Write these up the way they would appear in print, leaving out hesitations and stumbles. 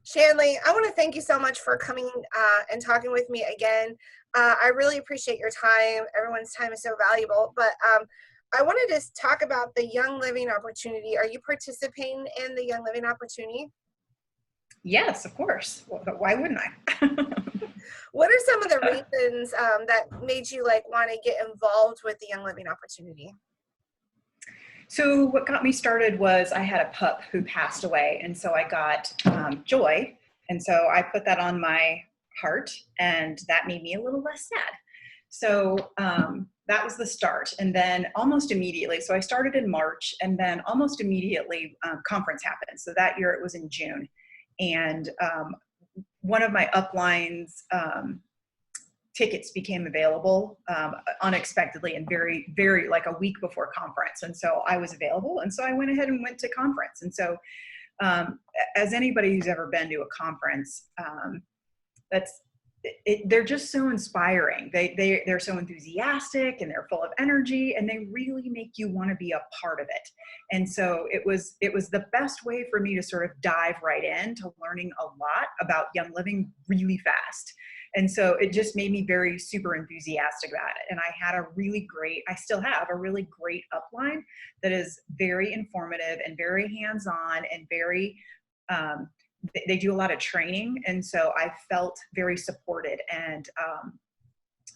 Shanley, I want to thank you so much for coming and talking with me again. I really appreciate your time. Everyone's time is so valuable. But I wanted to talk about the Young Living opportunity. Are you participating in the Young Living opportunity? Yes, of course. Why wouldn't I? What are some of the reasons that made you want to get involved with the Young Living opportunity? So what got me started was I had a pup who passed away, and so I got joy, and so I put that on my heart, and that made me a little less sad. So that was the start, and then almost immediately, so I started in March, and then almost immediately conference happened. So that year it was in June, and one of my uplines tickets became available unexpectedly and very like a week before conference. And so I was available. And so I went ahead and went to conference. And so as anybody who's ever been to a conference, they're just so inspiring. They're so enthusiastic and they're full of energy, and they really make you want to be a part of it. And so it was the best way for me to sort of dive right into learning a lot about Young Living really fast. And so it just made me very super enthusiastic about it. And I still have a really great upline that is very informative and very hands-on and very, they do a lot of training. And so I felt very supported, and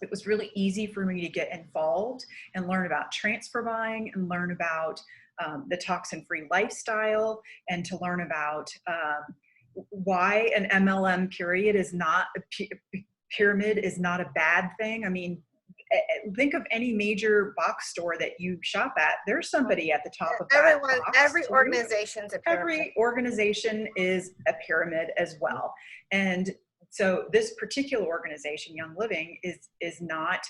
it was really easy for me to get involved and learn about transfer buying and learn about the toxin-free lifestyle, and to learn about why an MLM pyramid is not a bad thing. I mean, think of any major box store that you shop at. There's somebody at the top of that box. Every organization's a pyramid. Every organization is a pyramid as well. And so this particular organization, Young Living, is not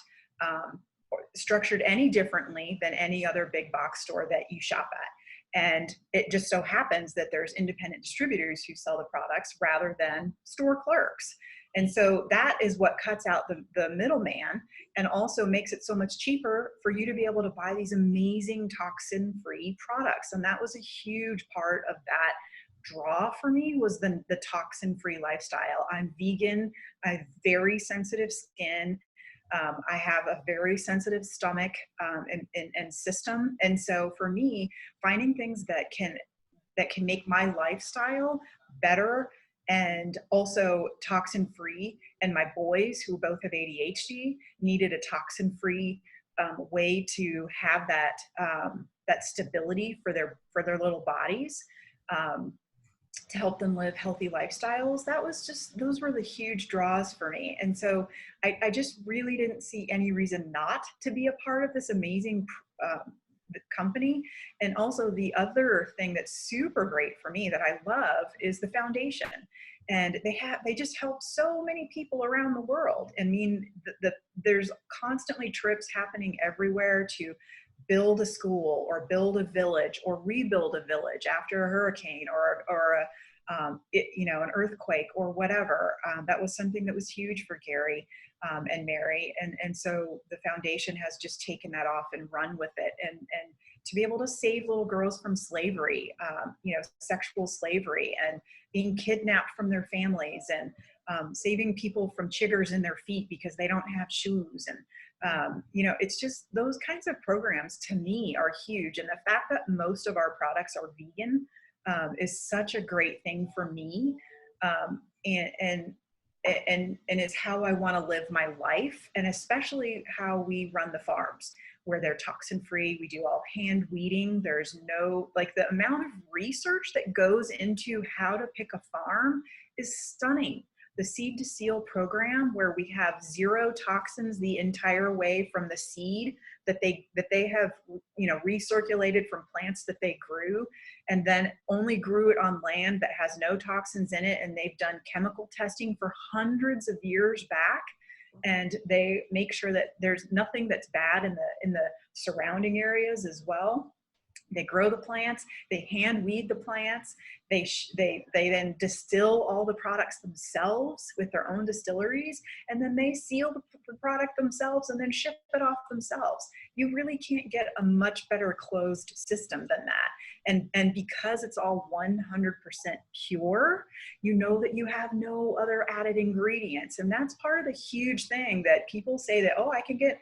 structured any differently than any other big box store that you shop at. And it just so happens that there's independent distributors who sell the products rather than store clerks. And so that is what cuts out the middleman, and also makes it so much cheaper for you to be able to buy these amazing toxin-free products. And that was a huge part of that draw for me, was the toxin-free lifestyle. I'm vegan. I have very sensitive skin. I have a very sensitive stomach and system. And so for me, finding things that can make my lifestyle better and also toxin-free, and my boys, who both have ADHD, needed a toxin-free way to have that stability for their little bodies, to help them live healthy lifestyles. Those were the huge draws for me. And so I just really didn't see any reason not to be a part of this amazing company. And also the other thing that's super great for me that I love is the foundation. And they just help so many people around the world. I mean, there's constantly trips happening everywhere to build a school or build a village or rebuild a village after a hurricane or an earthquake or whatever. That was something that was huge for Gary and Mary. And so the foundation has just taken that off and run with it. And to be able to save little girls from slavery, sexual slavery, and being kidnapped from their families, and saving people from chiggers in their feet because they don't have shoes. And it's just those kinds of programs to me are huge. And the fact that most of our products are vegan is such a great thing for me. And it's how I want to live my life, and especially how we run the farms, where they're toxin free. We do all hand weeding. There's the amount of research that goes into how to pick a farm is stunning. The Seed to Seal program, where we have 0 toxins the entire way from the seed that they have recirculated from plants that they grew, and then only grew it on land that has no toxins in it. And they've done chemical testing for hundreds of years back, and they make sure that there's nothing that's bad in the surrounding areas as well. They grow the plants, they hand weed the plants, they then distill all the products themselves with their own distilleries, and then they seal the product themselves and then ship it off themselves. You really can't get a much better closed system than that. And because it's all 100% pure, you know that you have no other added ingredients. And that's part of the huge thing that people say that, oh, I can get,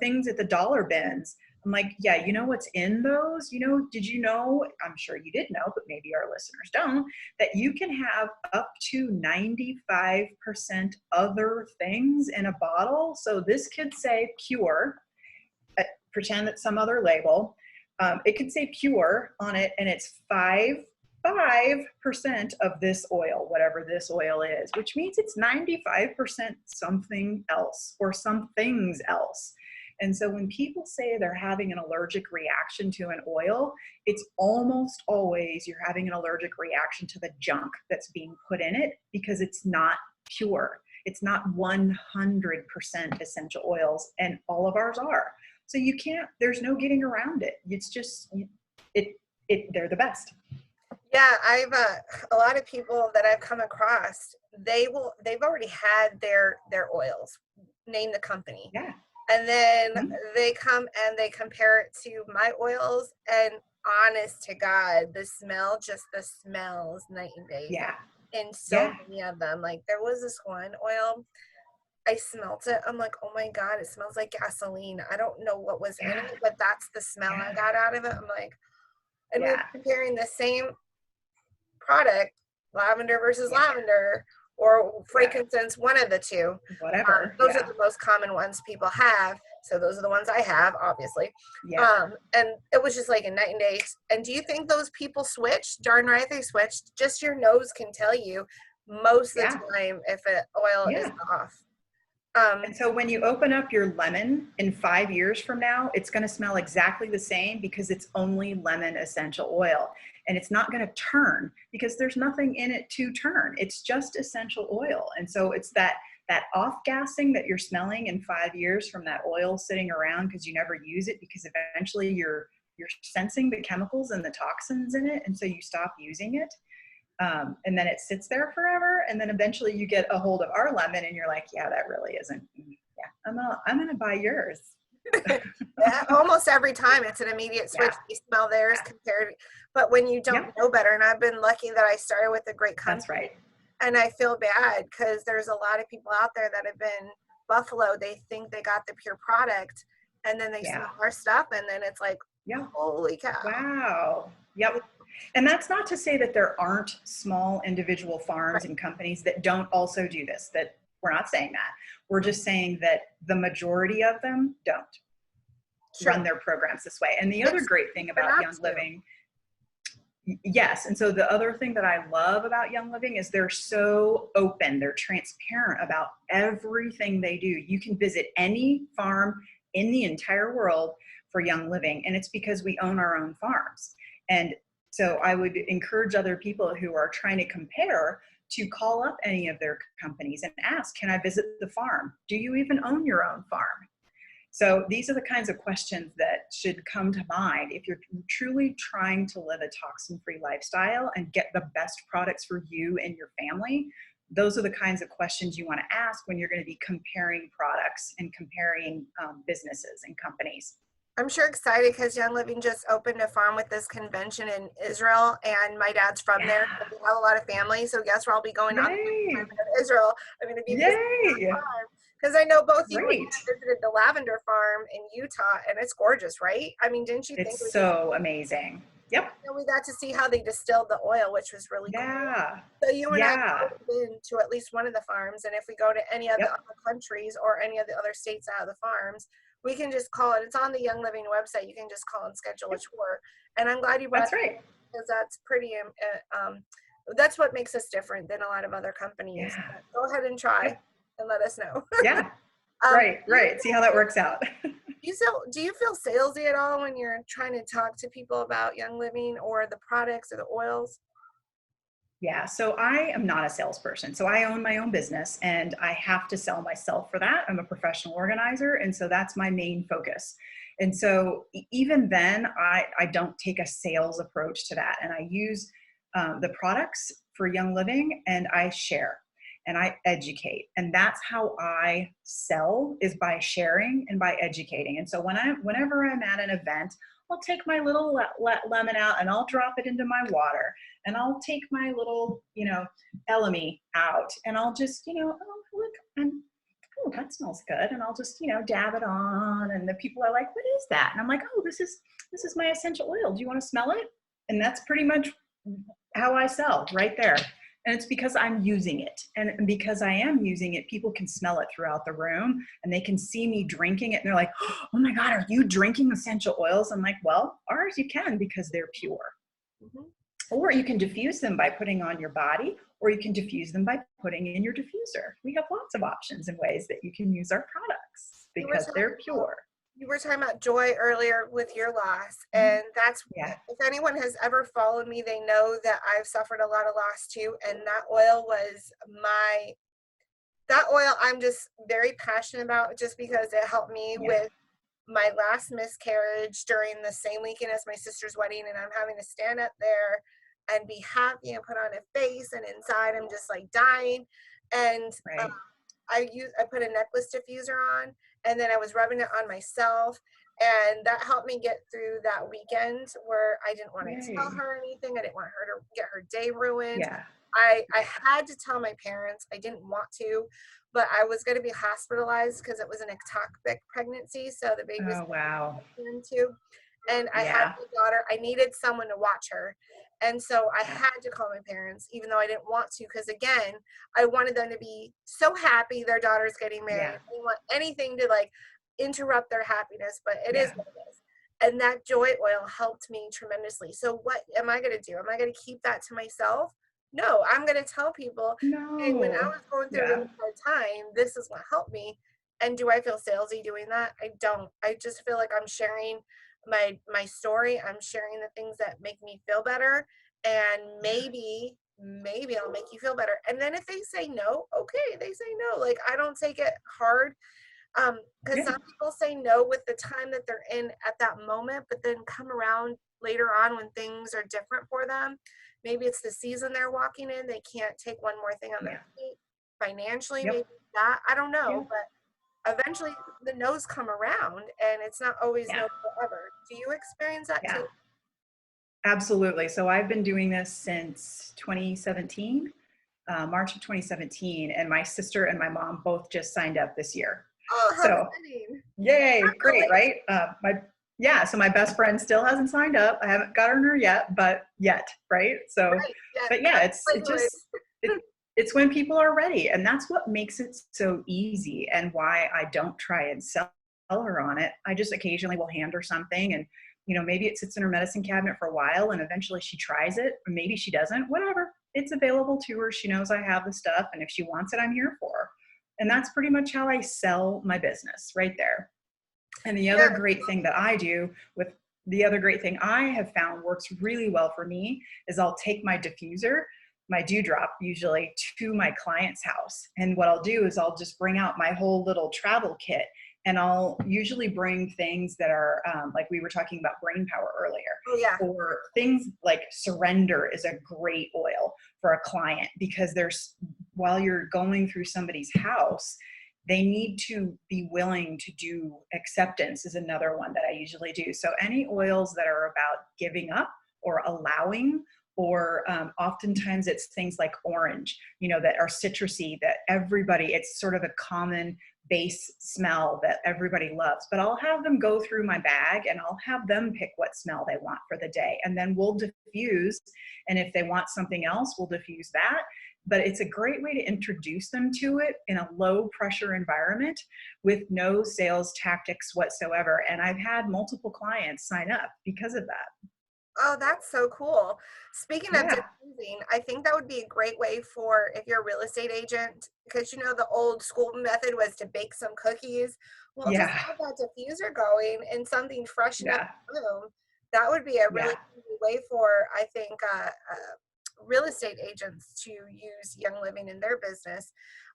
things at the dollar bins. I'm like, yeah, you know what's in those? Did you know, I'm sure you did know, but maybe our listeners don't, that you can have up to 95% other things in a bottle. So this could say pure, pretend it's some other label. It could say pure on it, and it's 5% of this oil, whatever this oil is, which means it's 95% something else or some things else. And so when people say they're having an allergic reaction to an oil, it's almost always you're having an allergic reaction to the junk that's being put in it, because it's not pure. It's not 100% essential oils, and all of ours are. So you can't, there's no getting around it. It's just, they're the best. Yeah, I've a lot of people that I've come across, they've already had their oils, name the company. Yeah. And then Mm-hmm. they come and they compare it to my oils, and honest to God, the smell smells night and day. Yeah. In so many of them. Like there was this one oil, I smelt it. I'm like, oh my God, it smells like gasoline. I don't know what was in it, but that's the smell I got out of it. I'm like, and we're comparing the same product, lavender versus lavender, or frankincense, one of the two. Whatever. Those are the most common ones people have. So those are the ones I have, obviously. And it was just like a night and day. And do you think those people switched? Darn right they switched. Just your nose can tell you most of the time if an oil is off. And so when you open up your lemon in 5 years from now, it's going to smell exactly the same, because it's only lemon essential oil. And it's not going to turn because there's nothing in it to turn. It's just essential oil. And so it's that off-gassing that you're smelling in 5 years from that oil sitting around because you never use it, because eventually you're sensing the chemicals and the toxins in it. And so you stop using it. And then it sits there forever. And then eventually you get a hold of our lemon and you're like, yeah, that really isn't. Yeah, I'm going to buy yours. Almost every time it's an immediate switch. You smell theirs compared, but when you don't know better, and I've been lucky that I started with a great company. That's right. And I feel bad because there's a lot of people out there that have been Buffalo. They think they got the pure product, and then they smell our stuff, and then it's like, holy cow. Wow. Yep. And that's not to say that there aren't small individual farms and companies that don't also do this, that we're not saying that. We're just saying that the majority of them don't run their programs this way. And the other great thing about Young Living, and so the other thing that I love about Young Living is they're so open, they're transparent about everything they do. You can visit any farm in the entire world for Young Living, and it's because we own our own farms. And so I would encourage other people who are trying to compare to call up any of their companies and ask, can I visit the farm? Do you even own your own farm? So these are the kinds of questions that should come to mind if you're truly trying to live a toxin-free lifestyle and get the best products for you and your family. Those are the kinds of questions you want to ask when you're going to be comparing products and comparing businesses and companies. I'm sure excited because Young Living just opened a farm with this convention in Israel, and my dad's from there. So we have a lot of family, so guess where I'll be going on to Israel. I'm going to be visiting the farm because I know both you visited the lavender farm in Utah, and it's gorgeous, right? I mean, didn't you think it's so amazing? Yep. And we got to see how they distilled the oil, which was really cool. So you and I have been to at least one of the farms, and if we go to any of the other countries or any of the other states out of the farms, we can just call it. It's on the Young Living website. You can just call and schedule a tour. And I'm glad you brought that up because that's pretty, that's what makes us different than a lot of other companies. Go ahead and try and let us know. Right. See how that works out. Do you feel salesy at all when you're trying to talk to people about Young Living or the products or the oils? Yeah, so I am not a salesperson. So I own my own business and I have to sell myself for that. I'm a professional organizer. And so that's my main focus. And so even then, I don't take a sales approach to that. And I use the products for Young Living, and I share and I educate. And that's how I sell, is by sharing and by educating. And so whenever I'm at an event, I'll take my little lemon out and I'll drop it into my water, and I'll take my little, Elemi out, and I'll just, oh, look, oh, that smells good. And I'll just, dab it on. And the people are like, what is that? And I'm like, oh, this is my essential oil. Do you want to smell it? And that's pretty much how I sell right there. And it's because I'm using it. And because I am using it, people can smell it throughout the room, and they can see me drinking it. And they're like, oh my God, are you drinking essential oils? I'm like, well, ours you can, because they're pure. Mm-hmm. Or you can diffuse them by putting on your body, or you can diffuse them by putting in your diffuser. We have lots of options and ways that you can use our products because they're pure. You were talking about joy earlier with your loss, and that's, yeah. If anyone has ever followed me, they know that I've suffered a lot of loss too, and that oil was that oil I'm just very passionate about, just because it helped me with my last miscarriage during the same weekend as my sister's wedding, and I'm having to stand up there and be happy and put on a face, and inside I'm just like dying. And I put a necklace diffuser on, and then I was rubbing it on myself, and that helped me get through that weekend where I didn't want to tell her anything. I didn't want her to get her day ruined. I had to tell my parents. I didn't want to, but I was going to be hospitalized because it was an ectopic pregnancy, so the baby was into. And I had my daughter. I needed someone to watch her. And so I had to call my parents, even though I didn't want to, because again, I wanted them to be so happy their daughter's getting married. I didn't want anything to like interrupt their happiness, but it is what it is. And that joy oil helped me tremendously. So what am I going to do? Am I going to keep that to myself? No, I'm going to tell people, hey, when I was going through a really hard time, this is what helped me. And do I feel salesy doing that? I don't. I just feel like I'm sharing my story. I'm sharing the things that make me feel better, and maybe I'll make you feel better. And then if they say no, okay, they say no. Like, I don't take it hard, because some people say no with the time that they're in at that moment, but then come around later on when things are different for them. Maybe it's the season they're walking in, they can't take one more thing on their plate financially. Maybe that, I don't know, but eventually the no's come around, and it's not always no forever. Do you experience that too? Absolutely. So I've been doing this since 2017, March of 2017, and my sister and my mom both just signed up this year. Oh, how exciting. Yay, great, right? So my best friend still hasn't signed up. I haven't gotten her yet, right? So, but it's when people are ready, and that's what makes it so easy, and why I don't try and sell her on it. I just occasionally will hand her something, and maybe it sits in her medicine cabinet for a while, and eventually she tries it, or maybe she doesn't, whatever. It's available to her. She knows I have the stuff, and if she wants it, I'm here for her. And that's pretty much how I sell my business right there. And the other great thing that I do the other great thing I have found works really well for me is I'll take my diffuser, my dewdrop, usually to my client's house. And what I'll do is I'll just bring out my whole little travel kit, and I'll usually bring things that are like we were talking about brain power earlier, or things like surrender is a great oil for a client, because while you're going through somebody's house, they need to be willing to do acceptance is another one that I usually do. So any oils that are about giving up or allowing, or oftentimes it's things like orange, that are citrusy, that it's sort of a common base smell that everybody loves. But I'll have them go through my bag, and I'll have them pick what smell they want for the day. And then we'll diffuse. And if they want something else, we'll diffuse that. But it's a great way to introduce them to it in a low pressure environment with no sales tactics whatsoever. And I've had multiple clients sign up because of that. Oh, that's so cool. Speaking of diffusing, I think that would be a great way for, if you're a real estate agent, because the old school method was to bake some cookies. Well, just have that diffuser going and something freshen up the room. That would be a really easy way for, I think, real estate agents to use Young Living in their business.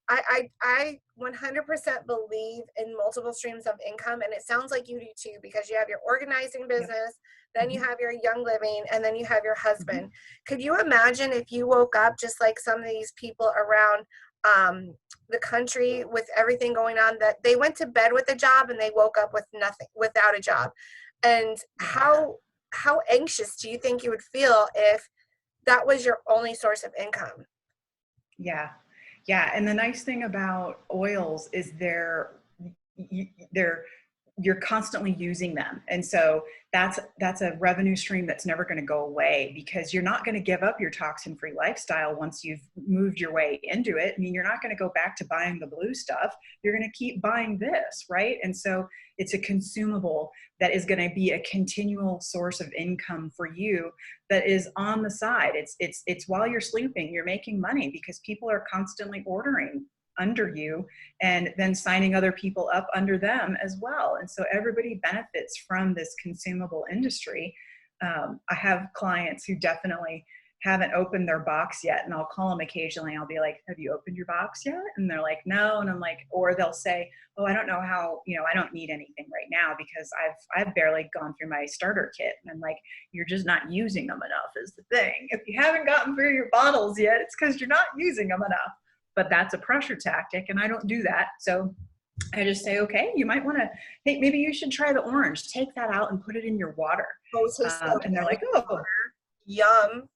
I 100% believe in multiple streams of income, and it sounds like you do too, because you have your organizing Yep. business, then you Mm-hmm. have your Young Living, and then you have your Mm-hmm. husband. Could you imagine if you woke up just like some of these people around the country with everything going on, that they went to bed with a job and they woke up with nothing, without a job? And Yeah. how anxious do you think you would feel if that was your only source of income? Yeah. Yeah. And the nice thing about oils is they're you're constantly using them. And so that's a revenue stream that's never going to go away, because you're not going to give up your toxin free lifestyle once you've moved your way into it. I mean, you're not going to go back to buying the blue stuff. You're going to keep buying this, right? And so it's a consumable that is going to be a continual source of income for you, that is on the side. It's while you're sleeping, you're making money, because people are constantly ordering under you and then signing other people up under them as well. And so everybody benefits from this consumable industry. I have clients who definitely haven't opened their box yet, and I'll call them occasionally. I'll be like, have you opened your box yet? And they're like, no. And I'm like, or they'll say, oh, I don't know how, I don't need anything right now because I've barely gone through my starter kit. And I'm like, you're just not using them enough is the thing. If you haven't gotten through your bottles yet, it's because you're not using them enough. But that's a pressure tactic, and I don't do that. So I just say, okay, you might want to, hey, maybe you should try the orange. Take that out and put it in your water. Oh, it tastes so And they're good. like, oh, Yum.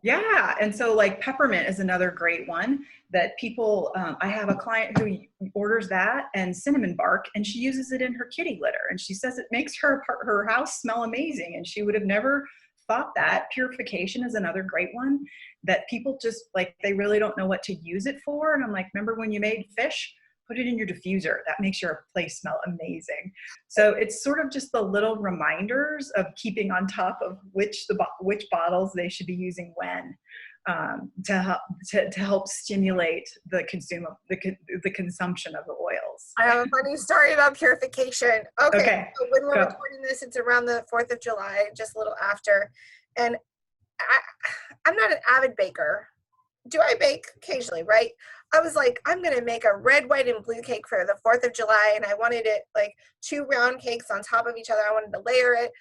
yeah. And so like peppermint is another great one that people, I have a client who orders that and cinnamon bark, and she uses it in her kitty litter. And she says it makes her house smell amazing. And she would have never thought that. Purification is another great one that people just like, they really don't know what to use it for. And I'm like, remember when you made fish? Put it in your diffuser. That makes your place smell amazing. So it's sort of just the little reminders of keeping on top of which bottles they should be using when, to help stimulate the consumption of the oils. I have a funny story about purification. Okay, Okay, so when we're go. recording this, it's around the 4th of July, just a little after. And I'm not an avid baker. Do I bake? Occasionally, right? I was like, I'm going to make a red, white, and blue cake for the 4th of July. And I wanted it like 2 round cakes on top of each other. I wanted to layer it.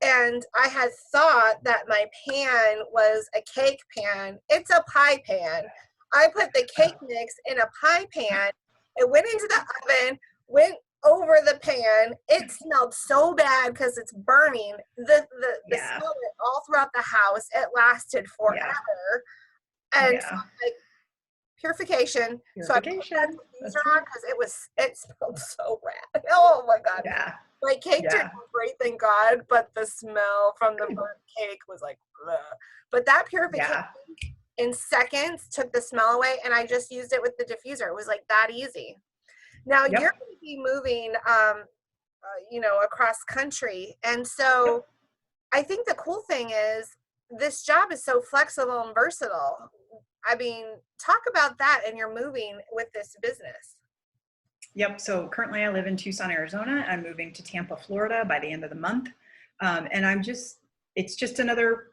And I had thought that my pan was a cake pan. It's a pie pan. I put the cake mix in a pie pan. It went into the oven, went over the pan. It smelled so bad because it's burning. The Yeah, smell went all throughout the house. It lasted yeah, forever. And so yeah. like purification. So I put that Purification. diffuser That's on right. because it smelled so rad. Oh my god. Yeah, My cake turned yeah, out great, thank God, but the smell from the good. burnt cake was like, bleh. But that purification Yeah, in seconds took the smell away, and I just used it with the diffuser. It was like that easy. Now you're yep, going to be moving, across country, and yep. so I think the cool thing is this job is so flexible and versatile. I mean, talk about that, and you're moving with this business. Yep. So currently I live in Tucson, Arizona. I'm moving to Tampa, Florida by the end of the month. And it's just another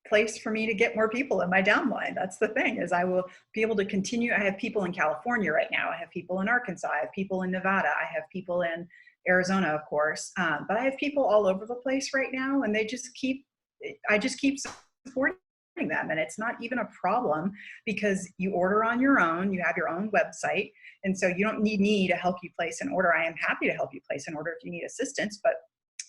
place for me to get more people in my downline. That's the thing, is I will be able to continue. I have people in California right now. I have people in Arkansas. I have people in Nevada. I have people in Arizona, of course. But I have people all over the place right now, and I just keep supporting them. And it's not even a problem, because you order on your own, you have your own website. And so you don't need me to help you place an order. I am happy to help you place an order if you need assistance, but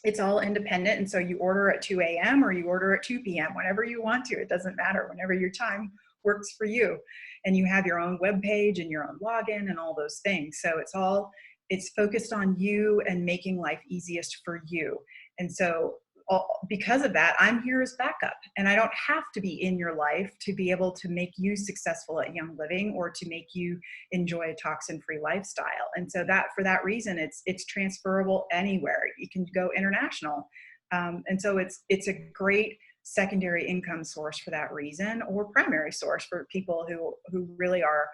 it's all independent. And so you order at 2 a.m. or you order at 2 p.m., whenever you want to. It doesn't matter, whenever your time works for you. And you have your own web page and your own login and all those things. So it's focused on you and making life easiest for you. And so because of that, I'm here as backup, and I don't have to be in your life to be able to make you successful at Young Living or to make you enjoy a toxin-free lifestyle. And so that, for that reason, it's transferable anywhere. You can go international. And so it's a great secondary income source for that reason, or primary source for people who really are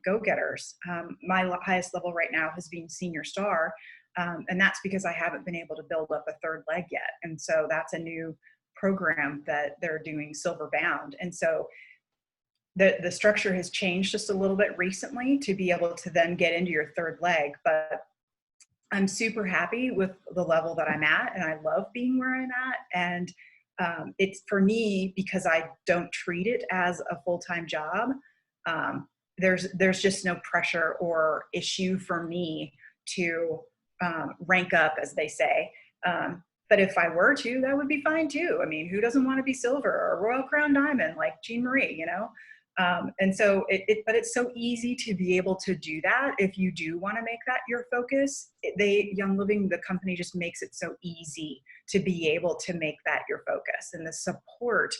go-getters. My highest level right now has been senior star. And that's because I haven't been able to build up a third leg yet. And so that's a new program that they're doing silver bound. And so the structure has changed just a little bit recently to be able to then get into your third leg. But I'm super happy with the level that I'm at, and I love being where I'm at. And it's for me, because I don't treat it as a full-time job. There's just no pressure or issue for me to rank up, as they say. But if I were to, that would be fine too. I mean, who doesn't want to be silver or Royal Crown Diamond like Jean Marie, you know? And so but it's so easy to be able to do that if you do want to make that your focus. Young Living, the company, just makes it so easy to be able to make that your focus, and the support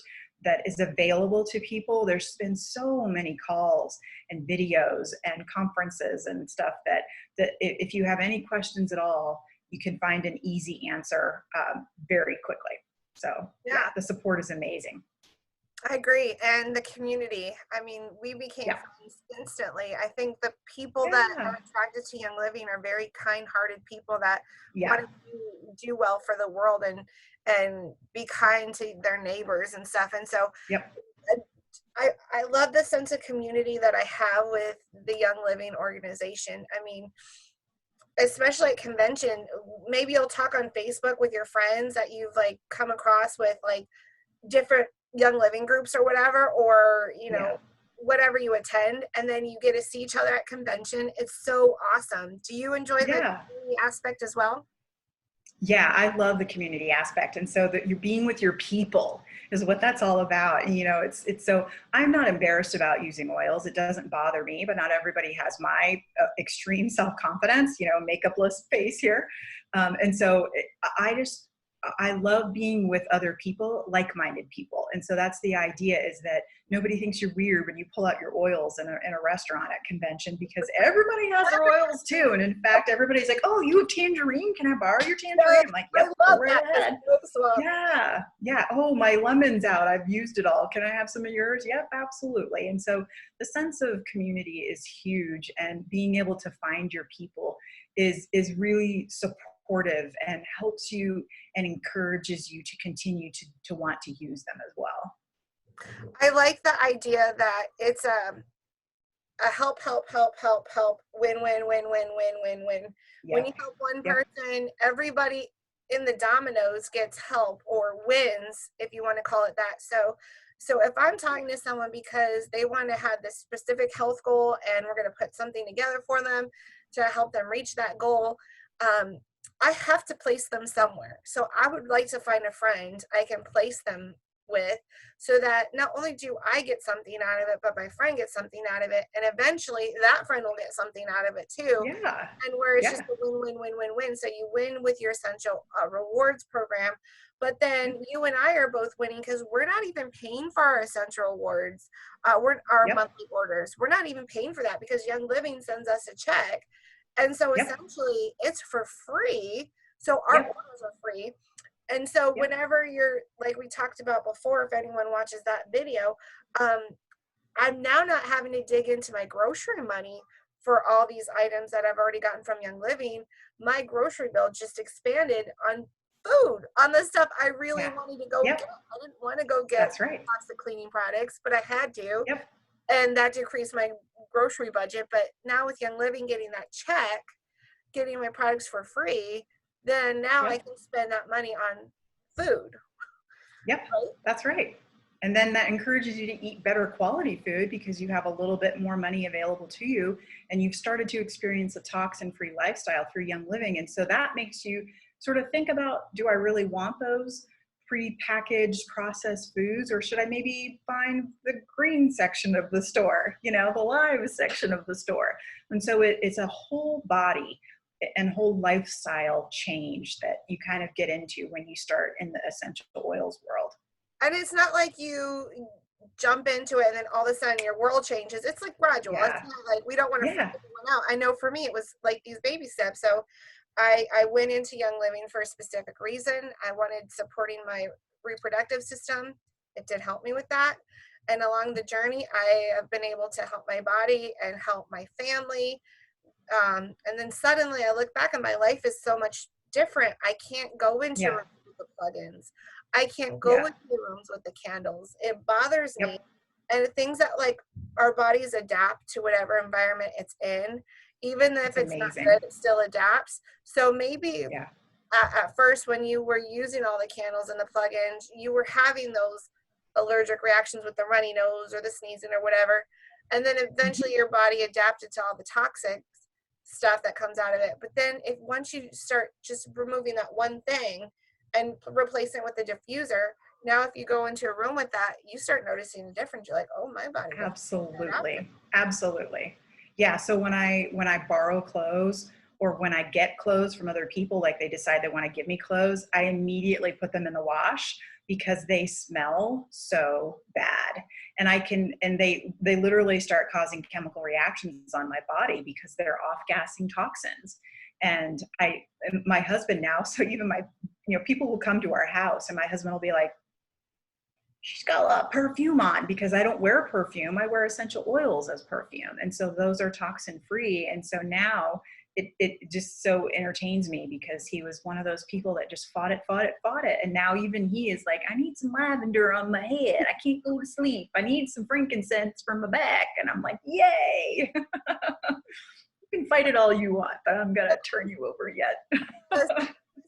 that is available to people. There's been so many calls and videos and conferences and stuff that if you have any questions at all, you can find an easy answer very quickly. So yeah, the support is amazing. I agree. And the community, I mean, we became friends instantly. I think the people that are attracted to Young Living are very kind-hearted people that want to do well for the world and be kind to their neighbors and stuff. And so I love the sense of community that I have with the Young Living organization. I mean, especially at convention, maybe you'll talk on Facebook with your friends that you've like come across with like different Young Living groups or whatever, or you know, whatever you attend, and then you get to see each other at convention. It's so awesome. Do you enjoy the community aspect as well? Yeah, I love the community aspect. And so that you're being with your people is what that's all about. And, you know, it's so I'm not embarrassed about using oils. It doesn't bother me, but not everybody has my extreme self-confidence, you know, makeupless face here. And so I love being with other people, like-minded people. And so that's the idea, is that nobody thinks you're weird when you pull out your oils in a restaurant at convention, because everybody has their oils too. And in fact, everybody's like, oh, you have tangerine? Can I borrow your tangerine? I'm like, yep, go right ahead. Yeah. Yeah. Oh, my lemon's out. I've used it all. Can I have some of yours? Yep, absolutely. And so the sense of community is huge, and being able to find your people is really supportive and helps you and encourages you to continue to want to use them as well. I like the idea that it's a help, win, win, win, win, win, win, win. When you help one person, everybody in the dominoes gets help or wins, if you want to call it that. So if I'm talking to someone because they want to have this specific health goal and we're going to put something together for them to help them reach that goal, I have to place them somewhere. So I would like to find a friend I can place them with, so that not only do I get something out of it, but my friend gets something out of it, and eventually that friend will get something out of it too. And where it's just a win, win, win, win, win. So you win with your essential rewards program, but then you and I are both winning because we're not even paying for our essential rewards, our monthly orders. We're not even paying for that because Young Living sends us a check. And so essentially it's for free. So our orders are free. And so whenever you're, like we talked about before, if anyone watches that video, I'm now not having to dig into my grocery money for all these items that I've already gotten from Young Living. My grocery bill just expanded on food, on the stuff I really wanted to go get. I didn't want to go get toxic cleaning products, but I had to. And that decreased my grocery budget. But now with Young Living getting that check, getting my products for free, then now I can spend that money on food. That's right. And then that encourages you to eat better quality food because you have a little bit more money available to you, and you've started to experience a toxin-free lifestyle through Young Living. And so that makes you sort of think about, do I really want those pre-packaged processed foods, or should I maybe find the green section of the store, you know, the live section of the store? And so it's a whole body and whole lifestyle change that you kind of get into when you start in the essential oils world. And it's not like you jump into it and then all of a sudden your world changes. It's like gradual. It's not like, we don't want to freak everyone out. I know for me it was like these baby steps. So I went into Young Living for a specific reason. I wanted supporting my reproductive system. It did help me with that. And along the journey, I have been able to help my body and help my family. And then suddenly I look back and my life is so much different. I can't go into the plugins. I can't go Yeah. into the rooms with the candles. It bothers me. Yep. And things that like our bodies adapt to whatever environment it's in, even if It's it's not amazing. good, it still adapts. So maybe Yeah. at first when you were using all the candles and the plugins, you were having those allergic reactions with the runny nose or the sneezing or whatever. And then Mhm. eventually your body adapted to all the toxic stuff that comes out of it. But then if once you start just removing that one thing and replacing it with a diffuser, now if you go into a room with that, you start noticing a difference. You're like, oh, my body doesn't adapt. Absolutely. Absolutely. Yeah. So when I borrow clothes or when I get clothes from other people, like they decide they want to give me clothes, I immediately put them in the wash because they smell so bad. And they literally start causing chemical reactions on my body because they're off gassing toxins. And my husband now, so even people will come to our house and my husband will be like, she's got a lot of perfume on, because I don't wear perfume. I wear essential oils as perfume. And so those are toxin free. And so now it just so entertains me, because he was one of those people that just fought it. And now even he is like, I need some lavender on my head. I can't go to sleep. I need some frankincense for my back. And I'm like, yay. You can fight it all you want, but I'm going to turn you over yet.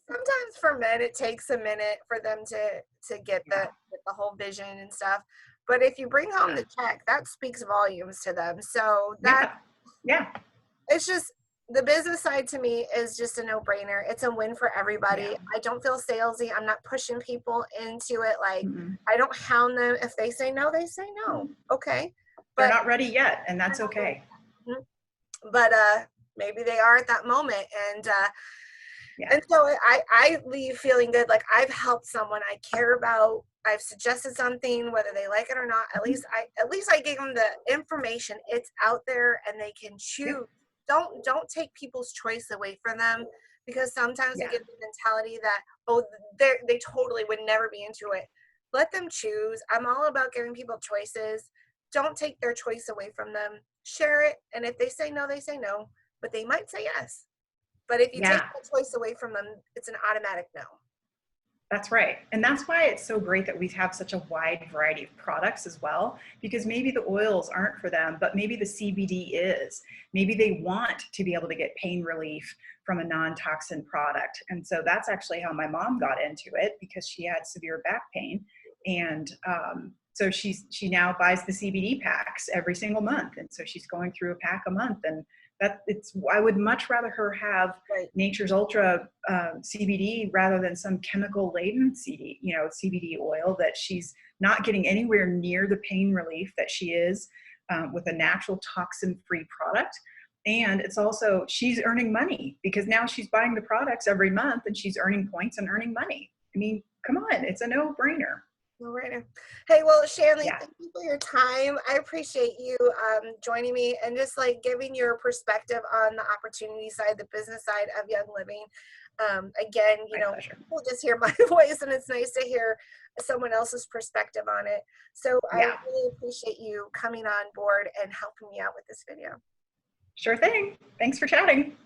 Sometimes for men it takes a minute for them to get Yeah. the whole vision and stuff, but if you bring home the check, that speaks volumes to them. So that, Yeah. Yeah. it's just, the business side to me is just a no-brainer. It's a win for everybody. Yeah. I don't feel salesy. I'm not pushing people into it. Like, Mm-mm. I don't hound them. If they say no, they say no. Okay. They're But not ready yet, and that's okay. but maybe they are at that moment. Yeah. And so I leave feeling good, like I've helped someone I care about. I've suggested something, whether they like it or not. At least I gave them the information. It's out there and they can choose. Yep. Don't take people's choice away from them, because sometimes we Yeah. get the mentality that, oh, they totally would never be into it. Let them choose. I'm all about giving people choices. Don't take their choice away from them. Share it, and if they say no, they say no, but they might say yes. But if you take Yeah. the choice away from them, it's an automatic no. That's right. And that's why it's so great that we have such a wide variety of products as well, because maybe the oils aren't for them, but maybe the CBD is. Maybe they want to be able to get pain relief from a non-toxin product. And so that's actually how my mom got into it, because she had severe back pain. And so she now buys the CBD packs every single month. And so she's going through a pack a month. And I would much rather her have Right. Nature's Ultra CBD rather than some chemical laden CBD oil that she's not getting anywhere near the pain relief that she is with a natural toxin free product. And it's also, she's earning money because now she's buying the products every month and she's earning points and earning money. I mean, come on, it's a no brainer. No brainer. Hey, well, Shanley, Yeah. thank you for your time. I appreciate you joining me and just like giving your perspective on the opportunity side, the business side of Young Living. Again, My pleasure. people just hear my voice, and it's nice to hear someone else's perspective on it. So I Yeah. really appreciate you coming on board and helping me out with this video. Sure thing. Thanks for chatting.